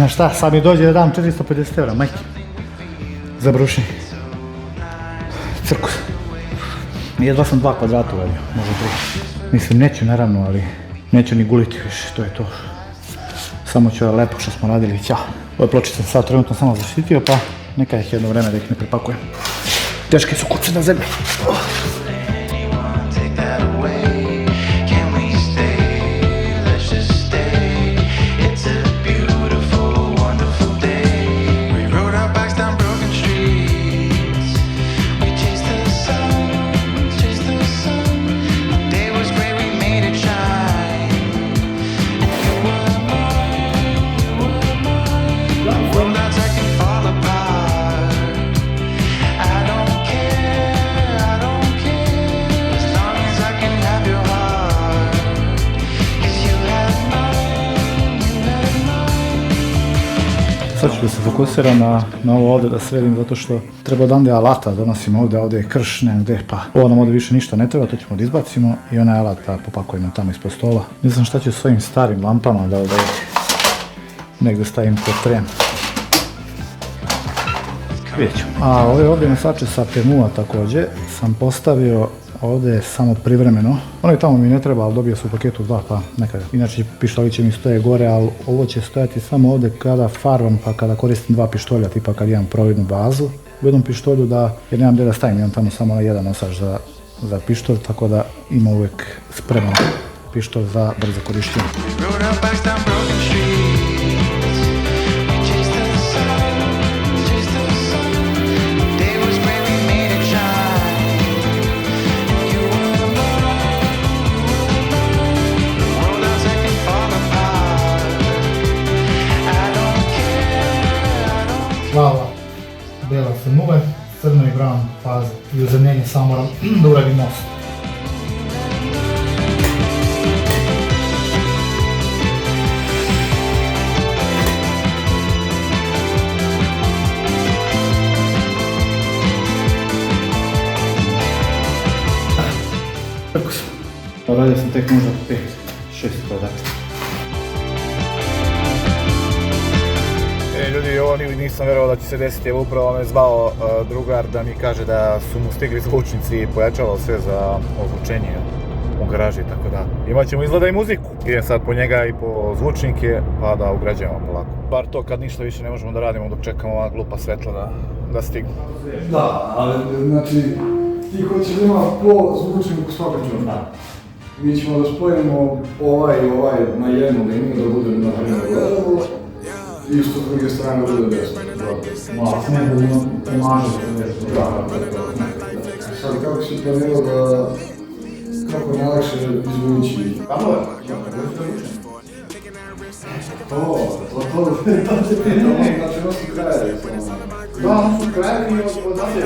Znaš šta, sad mi dođe da dam 450 €, majke. Za brušenje. Cirkus. Jedva sam 2 kvadrata uradio, možda 3. Mislim, neću naravno, ali neću ni guliti više, to je to. Samo ću lepo što smo radili, ćao. Ove pločice sam sad trenutno samo zaštitio, pa neka ih jedno vreme da ih ne prepakujem. Teške su kuće na zemlji. Sad ću da se fokusiram na ovo ovdje da sredim, zato što treba odande alata, donosim ovdje je krš, ne gdje, pa ovo nam ovdje više ništa ne treba, to ćemo da izbacimo i onaj alat da popakujemo tamo ispod stola. Ne znam šta ću s ovim starim lampama, da negdje stavim pod trem. Vidjet ću. A ove ovdje nosače sa Temu također sam postavio ovdje samo privremeno. Onaj tamo mi ne treba, ali dobio sam u paketu 2, pa nekada. Inače pištolji mi stoje gore, ali ovo će stojati samo ovdje kada farbam, pa kada koristim 2 pištolja, tipa kad imam providnu bazu. U jednom pištolju jer nemam gdje da stavim, imam tamo samo jedan nosač za pištolj, tako da ima uvijek spreman pištolj za brzo korištenje. Plava, bela su nule, crno i brown faze. I u zemljenje samo moram da uradim most. Radio sam tek možda 5-6 kvadrata. Ljudi, ovo nisam vjerovao da će se desiti, evo upravo me zvao drugar da mi kaže da su mu stigli zvučnici i pojačalo sve za ozvučenje u garaži, tako da imat ćemo izgleda i muziku. Idem sad po njega i po zvučnike pa da ugrađujemo polako. Bar to kad ništa više ne možemo da radimo dok čekamo ova glupa svetla da stignu. Da, ali znači ti hoćeš da ima po zvučniku svakog čovjeka. Mi ćemo da spojimo ovaj i ovaj na jednu liniju da bude na gledalo. Isto s druge strane bude desno. S nebu pomažu se desno. Da. Sad kako si planirao da... kako je najlakše izvući? Kako je? To. Znači ono su krajevi. Da, ono su krajevi i odavde.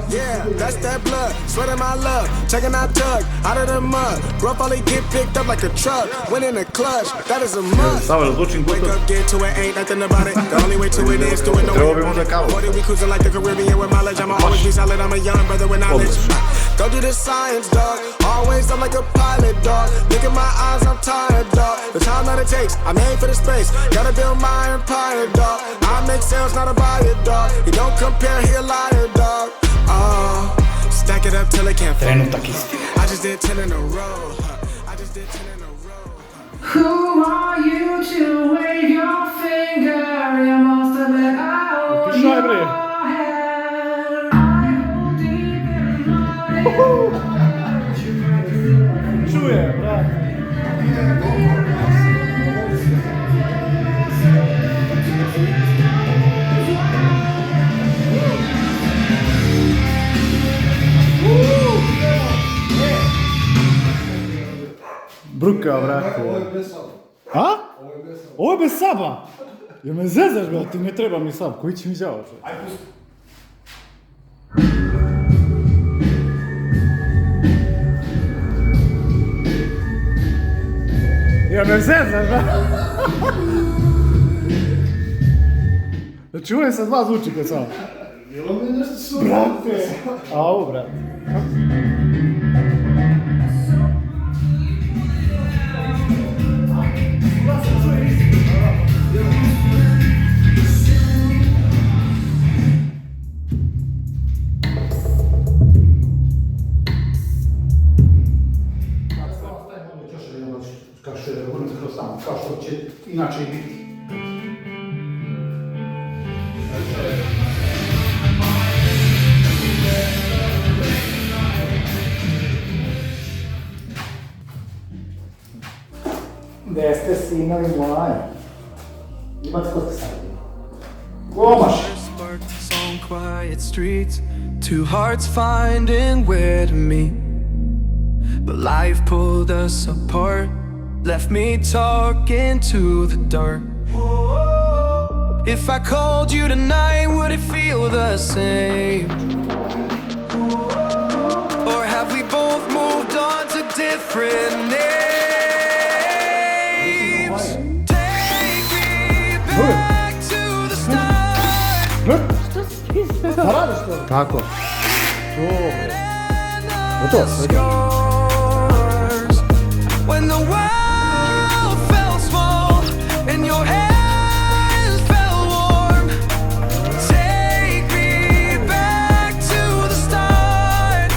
Yeah, that's that blood, sweat in my love, checking out tug, out of the mud, rough only get picked up like a truck, went in the clutch, that is a must. Wake up, get to it, ain't nothing about it, the only way to it is doing no way. 40 we cruising like the Caribbean with mileage, I'ma always be solid, I'm a young brother with knowledge. Go do the science, dog, always I'm like a pilot, dog, look at my eyes, I'm tired, dog, the time that it takes, I made for the space, gotta build my empire, dog, I make sales, not a buyer, dog, you don't compare, he a liar, dog. Stack it up till it can't fall. I just did 10 in a row. I just did 10 in a row. Who are you to wave your finger? You must have let out your head. I hold deep in my Čuje, brate. Bruka, brate. Ovo je bez saba. A? Ovo je bez saba. Ovo je bez saba? Jel me zezaš, brate? Ne treba mi sab. Koji će mi žao? Aj, pusti. Jel me zezaš, brate? Da čujem sa 2 zvučnika samo. Bilo mi je nešto super. Brate! A ovo, brate. inače i biti. Gde ste sinovi moji? Imate ko ste stavili? Gomaš! On quiet streets, two hearts finding where to meet. But life pulled us apart, left me talking to the dark. If I called you tonight, would it feel the same? Or have we both moved on to different names? Take me back to the start. Šta radiš to? Tako. To. When the world felt small and your hands felt warm, take me back to the start,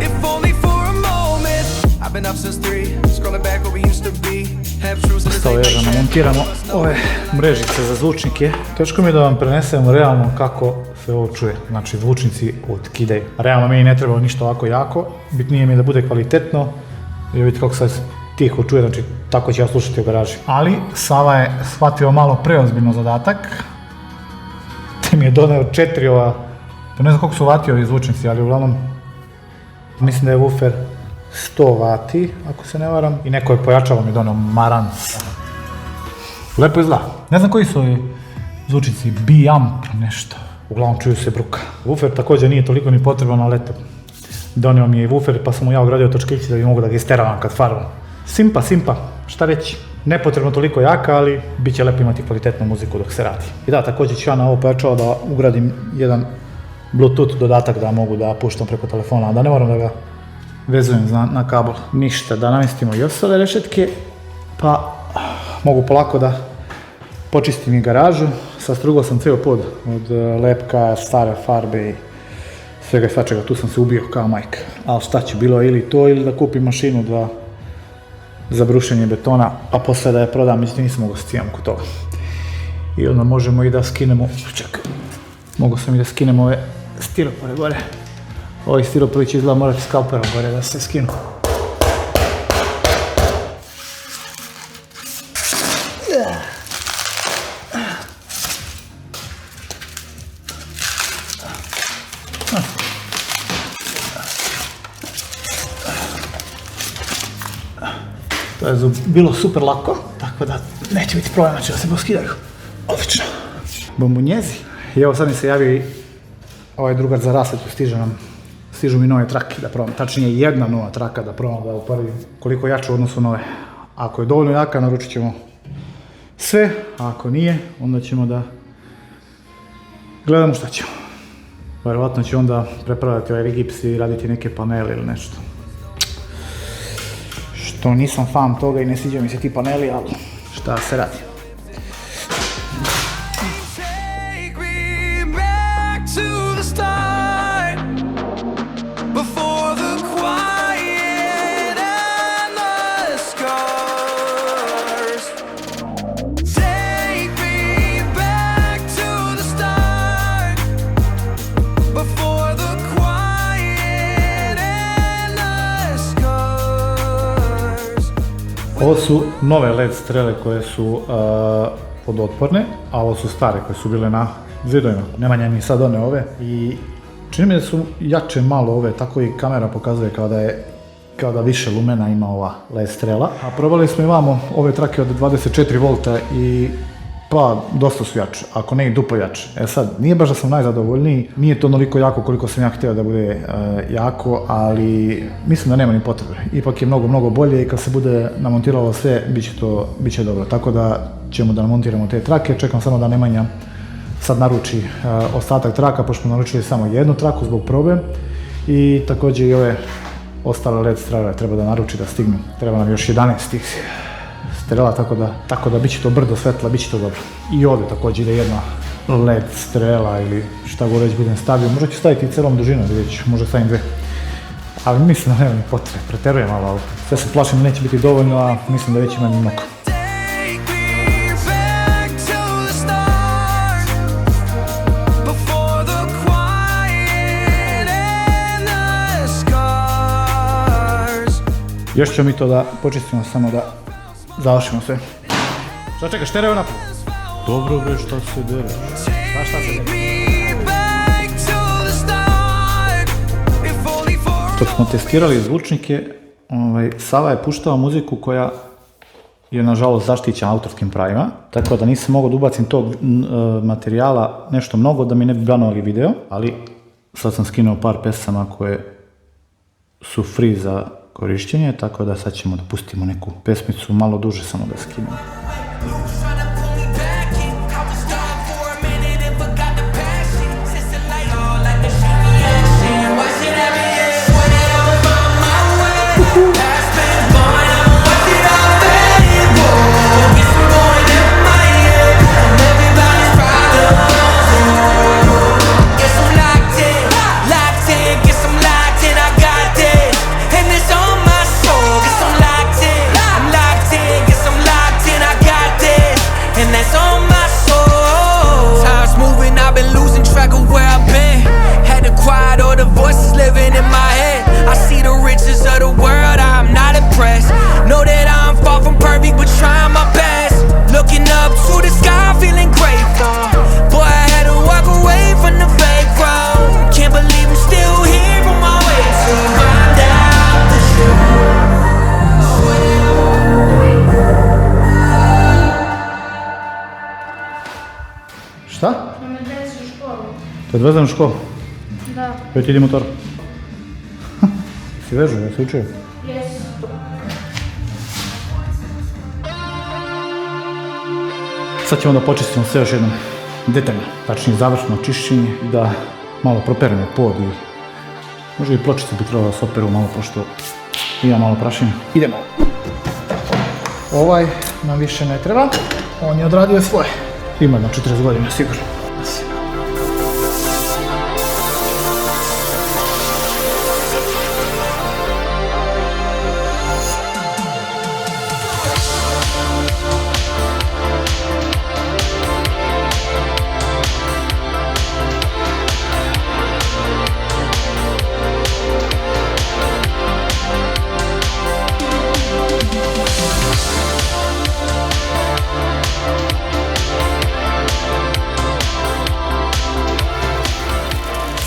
if only for a moment. I've been up since 3, scrolling back where we used to be. Have truths in the Stalo je da namontiramo ove mrežice za zvučnike. Teško mi je da vam prenesemo realno kako se ovo čuje. Znači zvučnici otkidaju. Realno meni ne treba ništa ovako jako. Bitnije mi je da bude kvalitetno. I vidite kako sad tiho čuje, znači tako ću ja slušati u garaži. Ali Sava je shvatio malo preozbiljno zadatak. Te mi je doneo 4 ova, ne znam koliko su vati ovi zvučnici, ali uglavnom mislim da je woofer 100 vati, ako se ne varam. I neko je pojačalo mi doneo Marantz. Lepo izgleda. Ne znam koji su ovi zvučnici, B-Amp nešto. Uglavnom čuju se bruka. Woofer također nije toliko ni potreban, ali eto. Donio mi je i woofer pa sam mu ja ugradio točkići da bi mogu da ga isteravam kad farbam. Simpa, šta reći. Nepotrebno toliko jaka, ali bit će lepo imati kvalitetnu muziku dok se radi. I da, također ću ja na ovo pojačalo da ugradim jedan Bluetooth dodatak da mogu da puštam preko telefona, a da ne moram da ga vezujem na kabel. Ništa, da namestimo i ostale rešetke, pa mogu polako da počistim i garažu. Sastrugao sam ceo pod od lepka, stare farbe i svega i svačega, tu sam se ubio kao majka. Ali šta će, bilo je ili to ili da kupim mašinu za brušenje betona, a posle da je prodam, mislim nisam mogao scijam kod toga. I onda možemo i da skinemo, čekaj, mogu sam i da skinem ove stiropore gore. Ovi stiropori će izgleda morati skalperom gore da se skinu. To je bilo super lako, tako da neće biti problema da se poskidaju. Odlično. Bombonjezi. I evo sad mi se javio i ovaj drugar za rasvetu, stižu mi nove trake da probam, tačnije jedna nova traka da probam da uparim koliko jače u odnosu na ove. Ako je dovoljno jaka, naručit ćemo sve, a ako nije, onda ćemo da gledamo šta ćemo. Verovatno ću onda prepravljati ovaj gips i raditi neke panele ili nešto. Što nisam fan toga i ne sviđa mi se ti paneli, ali šta se radi. Ovo su nove LED strele koje su vodootporne, a ovo su stare koje su bile na zidovima. Nemanja mi sad one ove i čini mi da su jače malo ove, tako i kamera pokazuje kao da više lumena ima ova LED strela. A probali smo i vamo ove trake od 24 volta i pa dosta su jače, ako ne i duplo jače. E sad, nije baš da sam najzadovoljniji, nije to onoliko jako koliko sam ja htio da bude jako, ali mislim da nema ni potrebe. Ipak je mnogo bolje i kad se bude namontiralo sve, bit će dobro. Tako da ćemo da namontiramo te trake, čekam samo da Nemanja sad naruči ostatak traka, pošto smo naručili samo jednu traku zbog probe. I također i ove ostale LED strele treba da naruči da stignu. Treba nam još 11 tih strela, tako da bit će to brdo svetla, bit će to dobro. I ovdje također ide jedna LED strela ili šta god već budem stavio. Možda ću staviti i celom dužinom, vidjet ću, možda stavim 2. Ali mislim da nema ni potrebe, preterujem malo, sve se plašim da neće biti dovoljno, a mislim da već ima mnogo. Još ćemo mi to da počistimo, samo da završimo sve. Šta čekaš, tereo naprijed? Dobro bre, šta se dere? Šta se dere? Dok smo testirali zvučnike, Sava je puštao muziku koja je nažalost zaštićena autorskim pravima, tako da nisam mogao da ubacim tog materijala nešto mnogo da mi ne bi banovali video, ali sad sam skinuo par pesama koje su free za korišćenje, tako da sad ćemo da pustimo neku pesmicu malo duže samo da skinemo. Šta? Da me odvezeš u školu. Te odvezem u školu? Da. Pet idi motor. Si vežu, ja se učio? Jesu. Sad ćemo da počistimo sve još jednom detaljno, tačnije završno čišćenje, da malo properemo pod i možda i pločice bi trebalo da se operu malo, pošto ima malo prašine. Idemo. Ovaj nam više ne treba, on je odradio svoje. Ima na 40 godina, sigurno.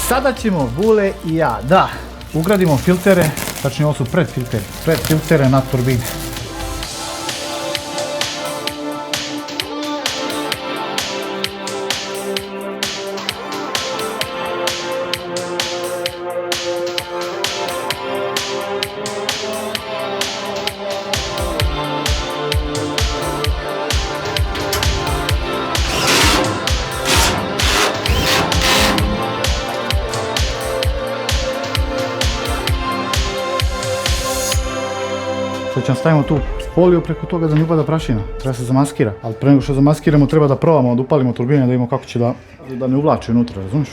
Sada ćemo Vule i ja da ugradimo filtere, tačnije ovo su predfiltere na turbine. Sad ćemo stavimo tu foliju preko toga da ne upada prašina, treba se zamaskira, ali pre nego što zamaskiramo treba da probamo, da upalim turbine, da vidimo kako će da ne uvlači unutra, razumiješ?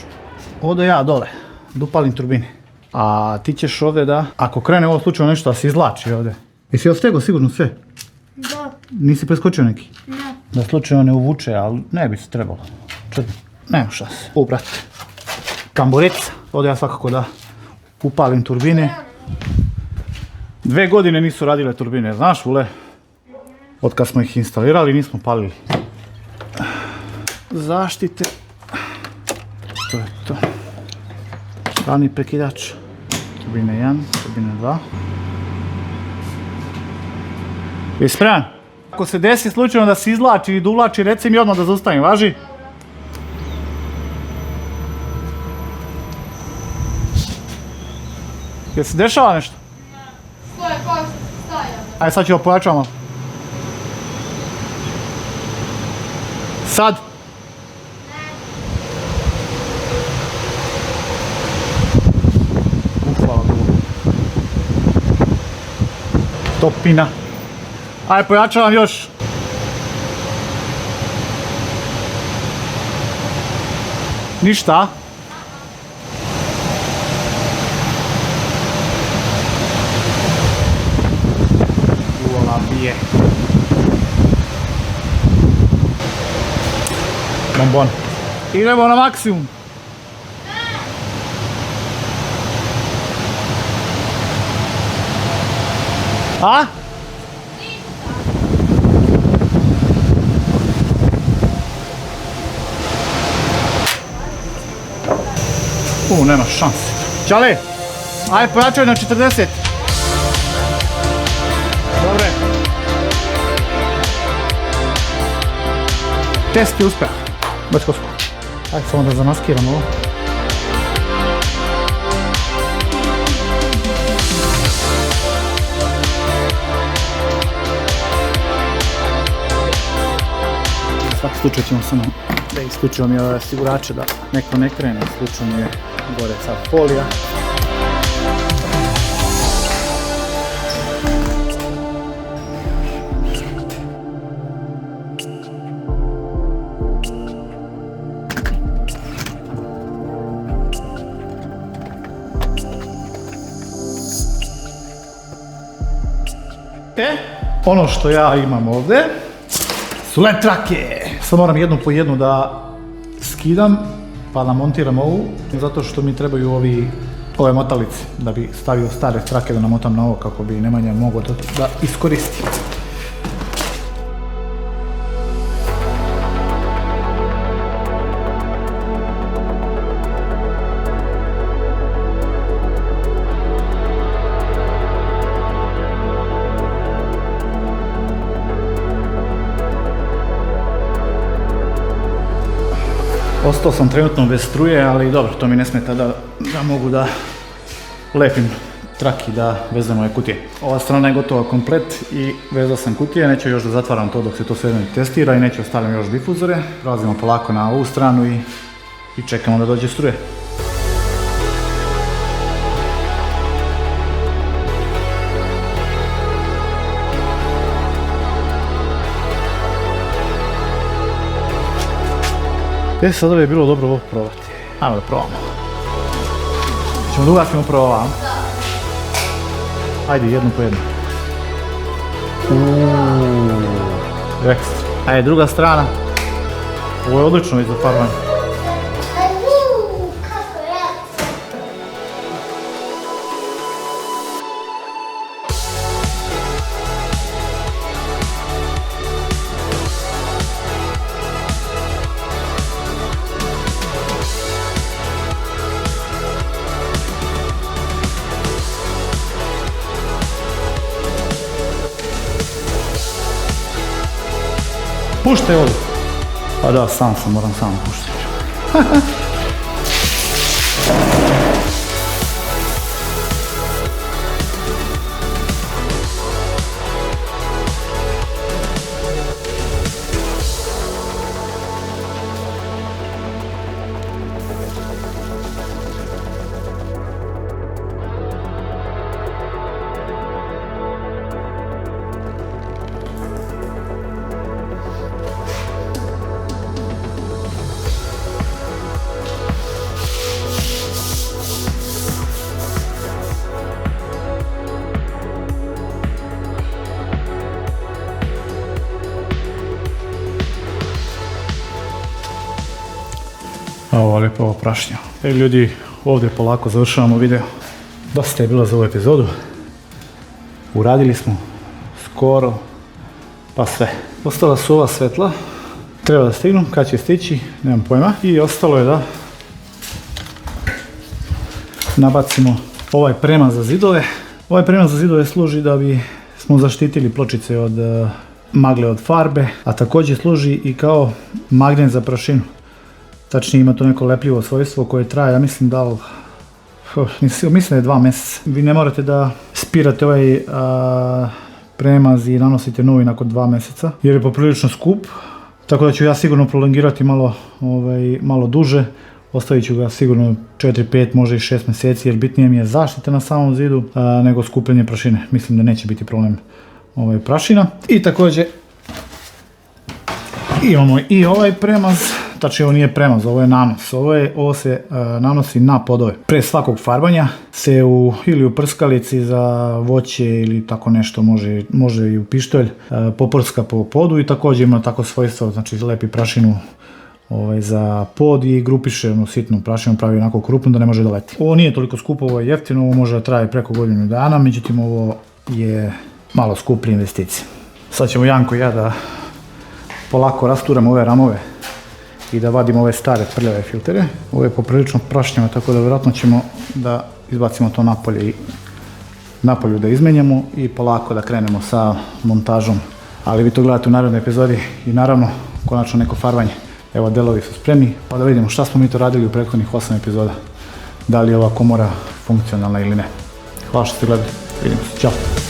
Ovdje ja dole, da upalim turbine, a ti ćeš ovdje da, ako krene u ovom slučaju nešto da se izvlači ovdje. Jesi ostegao sigurno sve? Da. Nisi preskočio neki? Ne. Da slučajno ne uvuče, ali ne bi se trebalo. Čekaj, nema šanse. Brate. Kamboreca, ovdje ja svakako da upalim turbine. 2 godine nisu radile turbine, znaš Vule? Od kad smo ih instalirali nismo palili. Zaštite. To je to. Strani prekidač. Turbine 1, turbine 2. Jesi spreman? Ako se desi slučajno da se izvlači i da uvlači, reci mi odmah da zaustavim, važi? Jel se dešava nešto? Stoje, kako se staja? Ajde sad ćemo pojačamo. Sad. Hvala Bogu. Topina. Ajde pojačavam još. Ništa. Uola bije. Bombon. Idemo na maksimum. A? Nema šanse. Čale, aj pojačaj na 40. Dobre. Test je uspeh. Baš kosko. Ajde samo da zamaskiram ovo. U svaki slučaj ćemo samo da isključimo mi ove osigurače da neko ne krene. Isključimo je gore sad folija. Ono što ja imam ovdje su led trake. Sad moram jednu po jednu da skidam pa da montiram ovu, zato što mi trebaju ove motalice da bi stavio stare trake da namotam na ovo kako bi Nemanja mogao da iskoristi. Ostao sam trenutno bez struje, ali dobro, to mi ne smeta da mogu da lepim traki, da vezam ove kutije. Ova strana je gotova komplet i vezao sam kutije, neću još da zatvaram to dok se to sve ne testira i neću ostavljam još difuzore. Prelazimo polako na ovu stranu i čekamo da dođe struje. Sada bi bilo dobro ovo probati. Ajmo da probamo. Ćemo da ugasimo prvo ovo. Ajde, jednu po jednu. Ekstra. Ajde, druga strana. Ovo je odlično i za farbanje. Puštaj vodu. Pa da, moram sam puštati. Ovo lijepo ovo prašnja. Ljudi, ovdje polako završavamo video. Dosta je bilo za ovu epizodu. Uradili smo skoro pa sve. Ostala su ova svetla. Treba da stignu, kad će stići, nemam pojma. I ostalo je da nabacimo ovaj premaz za zidove. Ovaj premaz za zidove služi da bi smo zaštitili pločice od magle od farbe, a također služi i kao magnet za prašinu. Tačnije ima to neko lepljivo svojstvo koje traje, ja mislim mislim da je 2 mjeseca. Vi ne morate da spirate ovaj premaz i nanosite novi nakon 2 mjeseca, jer je poprilično skup. Tako da ću ja sigurno prolongirati malo duže. Ostavit ću ga sigurno 4, 5, može i 6 mjeseci, jer bitnije mi je zaštita na samom zidu nego skupljanje prašine. Mislim da neće biti problem prašina. I također imamo i ovaj premaz. Tačnije ovo nije premaz, ovo je nanos. Ovo se nanosi na podove. Pre svakog farbanja se ili u prskalici za voće ili tako nešto, može i u pištolj, poprska po podu i također ima tako svojstvo, znači lepi prašinu za pod i grupiše sitnu prašinu, pravi onako krupnu da ne može da leti. Ovo nije toliko skupo, ovo je jeftino, ovo može da traje preko godinu dana, međutim ovo je malo skuplje investicije. Sad ćemo Janko i ja da polako rasturamo ove ramove i da vadimo ove stare prljave filtere. Ovo je poprilično prašnjavo, tako da vjerojatno ćemo da izbacimo to napolje i napolju da izmenjamo i polako da krenemo sa montažom. Ali vi to gledate u narednoj epizodi i naravno konačno neko farbanje. Evo, delovi su spremni, pa da vidimo šta smo mi to radili u prethodnih 8 epizoda. Da li je ova komora funkcionalna ili ne. Hvala što ste gledali, vidimo se, ćao!